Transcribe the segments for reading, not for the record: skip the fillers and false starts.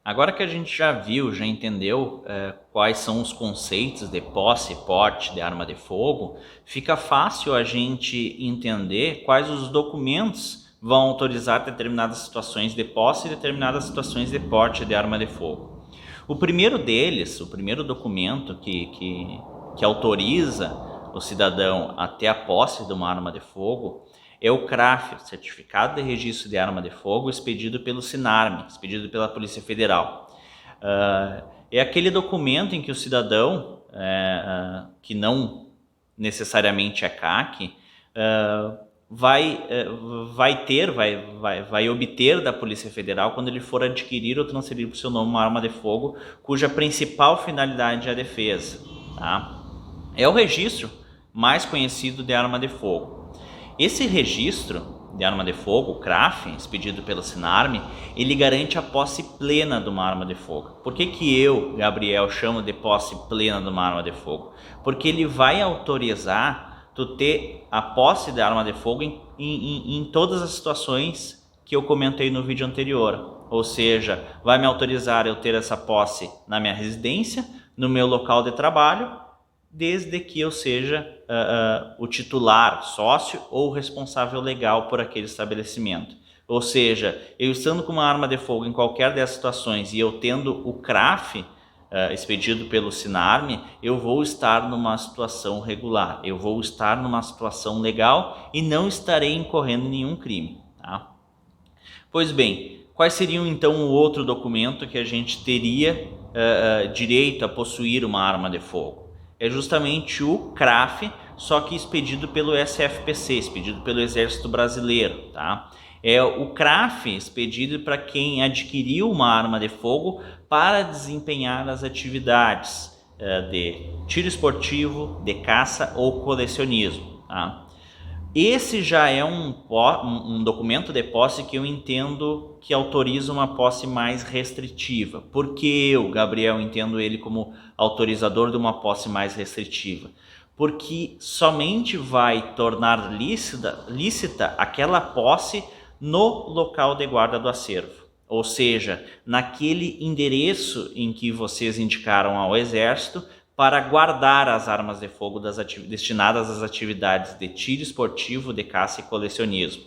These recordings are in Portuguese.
Agora que a gente já viu, já entendeu quais são os conceitos de posse e porte de arma de fogo, fica fácil a gente entender quais os documentos vão autorizar determinadas situações de posse e determinadas situações de porte de arma de fogo. O primeiro deles, o primeiro documento que autoriza o cidadão a ter a posse de uma arma de fogo é o CRAF, Certificado de Registro de Arma de Fogo, expedido pelo SINARME, expedido pela Polícia Federal. É aquele documento em que o cidadão, que não necessariamente é CAC, vai obter da Polícia Federal quando ele for adquirir ou transferir para o seu nome uma arma de fogo cuja principal finalidade é a defesa. Tá? É o registro mais conhecido de arma de fogo. Esse registro de arma de fogo, o CRAF, expedido pelo SINARME, ele garante a posse plena de uma arma de fogo. Por que eu, Gabriel, chamo de posse plena de uma arma de fogo? Porque ele vai autorizar tu ter a posse da arma de fogo em todas as situações que eu comentei no vídeo anterior. Ou seja, vai me autorizar eu ter essa posse na minha residência, no meu local de trabalho, desde que eu seja o titular, sócio ou responsável legal por aquele estabelecimento. Ou seja, eu estando com uma arma de fogo em qualquer dessas situações e eu tendo o CRAF expedido pelo SINARME, eu vou estar numa situação regular, eu vou estar numa situação legal e não estarei incorrendo em nenhum crime. Tá? Pois bem, quais seriam então o outro documento que a gente teria direito a possuir uma arma de fogo? É justamente o CRAF, só que expedido pelo SFPC, expedido pelo Exército Brasileiro. Tá? É o CRAF expedido para quem adquiriu uma arma de fogo para desempenhar as atividades de tiro esportivo, de caça ou colecionismo. Tá? Esse já é um documento de posse que eu entendo que autoriza uma posse mais restritiva. Por que eu, Gabriel, entendo ele como autorizador de uma posse mais restritiva? Porque somente vai tornar lícita aquela posse no local de guarda do acervo. Ou seja, naquele endereço em que vocês indicaram ao Exército para guardar as armas de fogo destinadas às atividades de tiro esportivo, de caça e colecionismo.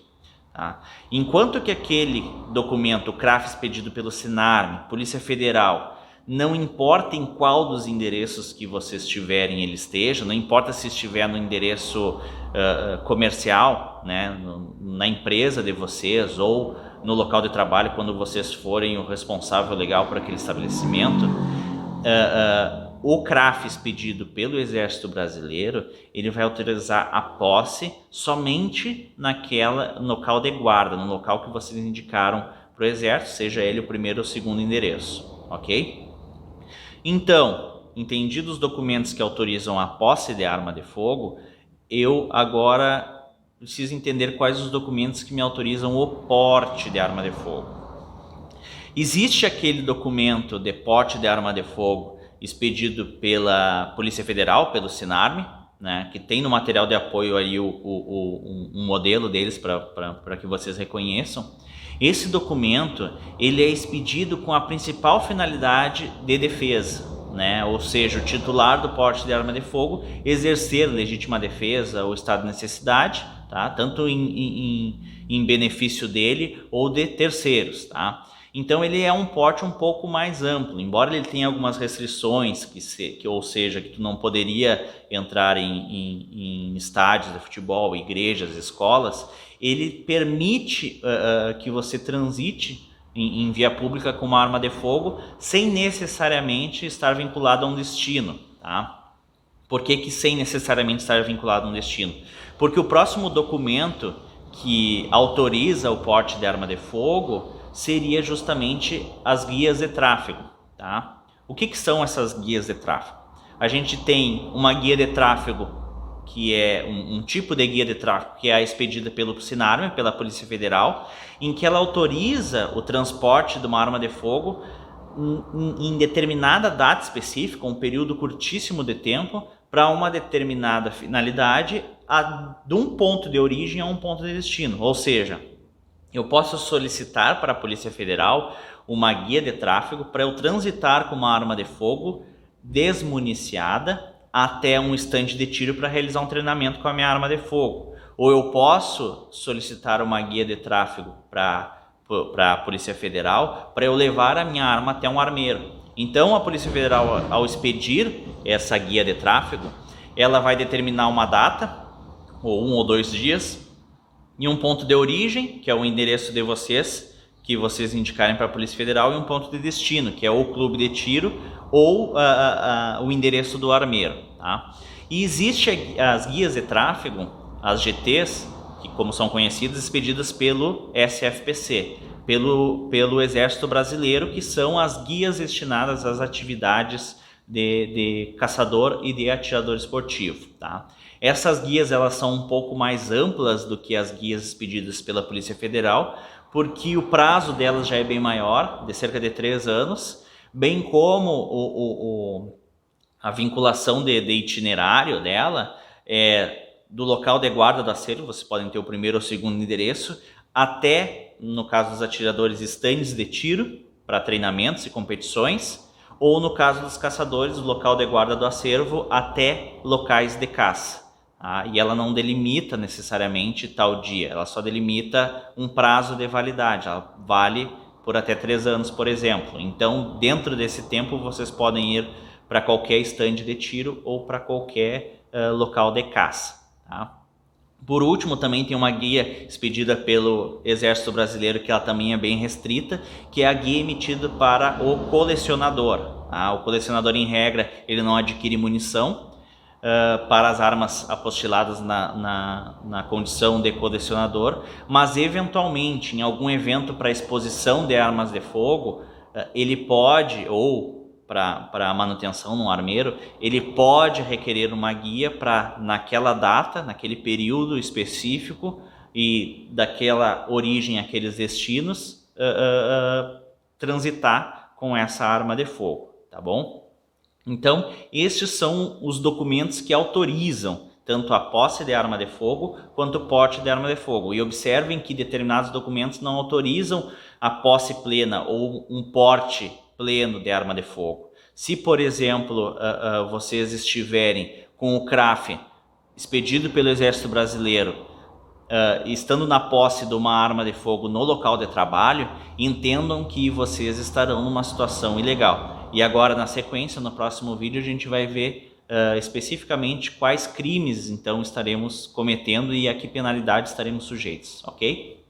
Tá? Enquanto que aquele documento, o CRAF expedido pelo SINARME, Polícia Federal, não importa em qual dos endereços que vocês tiverem ele esteja, não importa se estiver no endereço comercial, né, na empresa de vocês ou no local de trabalho, quando vocês forem o responsável legal por aquele estabelecimento, o CRAF expedido pelo Exército Brasileiro, ele vai autorizar a posse somente no local de guarda, no local que vocês indicaram para o Exército, seja ele o primeiro ou o segundo endereço, ok? Então, entendidos os documentos que autorizam a posse de arma de fogo, eu agora preciso entender quais os documentos que me autorizam o porte de arma de fogo. Existe aquele documento de porte de arma de fogo expedido pela Polícia Federal, pelo SINARME, né, que tem no material de apoio aí um modelo deles para que vocês reconheçam. Esse documento ele é expedido com a principal finalidade de defesa, né? Ou seja, o titular do porte de arma de fogo exercer legítima defesa ou estado de necessidade, tá? Tanto em benefício dele ou de terceiros. Tá? Então ele é um porte um pouco mais amplo, embora ele tenha algumas restrições, ou seja, que tu não poderia entrar em estádios de futebol, igrejas, escolas, ele permite que você transite em via pública com uma arma de fogo sem necessariamente estar vinculado a um destino. Tá? Por que sem necessariamente estar vinculado a um destino? Porque o próximo documento que autoriza o porte de arma de fogo seria justamente as guias de tráfego. Tá? O que são essas guias de tráfego? A gente tem uma guia de tráfego que é um tipo de guia de tráfego que é expedida pelo SINARME, pela Polícia Federal, em que ela autoriza o transporte de uma arma de fogo em determinada data específica, um período curtíssimo de tempo, para uma determinada finalidade, de um ponto de origem a um ponto de destino. Ou seja, eu posso solicitar para a Polícia Federal uma guia de tráfego para eu transitar com uma arma de fogo desmuniciada até um estande de tiro para realizar um treinamento com a minha arma de fogo. Ou eu posso solicitar uma guia de tráfego para a Polícia Federal para eu levar a minha arma até um armeiro. Então a Polícia Federal, ao expedir essa guia de tráfego, ela vai determinar uma data, ou 1 ou 2 dias, e um ponto de origem, que é o endereço de vocês, que vocês indicarem para a Polícia Federal, e um ponto de destino, que é o clube de tiro ou o endereço do armeiro. Tá? E existe as guias de tráfego, as GTs, que como são conhecidas, expedidas pelo SFPC, pelo Exército Brasileiro, que são as guias destinadas às atividades de caçador e de atirador esportivo. Tá? Essas guias elas são um pouco mais amplas do que as guias expedidas pela Polícia Federal, porque o prazo delas já é bem maior, de cerca de 3 anos, bem como a vinculação de itinerário dela do local de guarda do acervo, vocês podem ter o primeiro ou segundo endereço, até, no caso dos atiradores, estandes de tiro para treinamentos e competições, ou no caso dos caçadores, o local de guarda do acervo até locais de caça. E ela não delimita necessariamente tal dia, ela só delimita um prazo de validade, ela vale por até 3 anos, por exemplo. Então, dentro desse tempo, vocês podem ir para qualquer estande de tiro ou para qualquer local de caça. Tá? Por último, também tem uma guia expedida pelo Exército Brasileiro, que ela também é bem restrita, que é a guia emitida para o colecionador. O colecionador, em regra, ele não adquire munição para as armas apostiladas na condição de colecionador, mas eventualmente, em algum evento para exposição de armas de fogo, ele pode, ou para manutenção no armeiro, ele pode requerer uma guia para, naquela data, naquele período específico e daquela origem, aqueles destinos, transitar com essa arma de fogo, tá bom? Então, estes são os documentos que autorizam tanto a posse de arma de fogo quanto o porte de arma de fogo. E observem que determinados documentos não autorizam a posse plena ou um porte pleno de arma de fogo. Se, por exemplo, vocês estiverem com o CRAF expedido pelo Exército Brasileiro, estando na posse de uma arma de fogo no local de trabalho, entendam que vocês estarão numa situação ilegal. E agora, na sequência, no próximo vídeo, a gente vai ver especificamente quais crimes então estaremos cometendo e a que penalidade estaremos sujeitos, ok?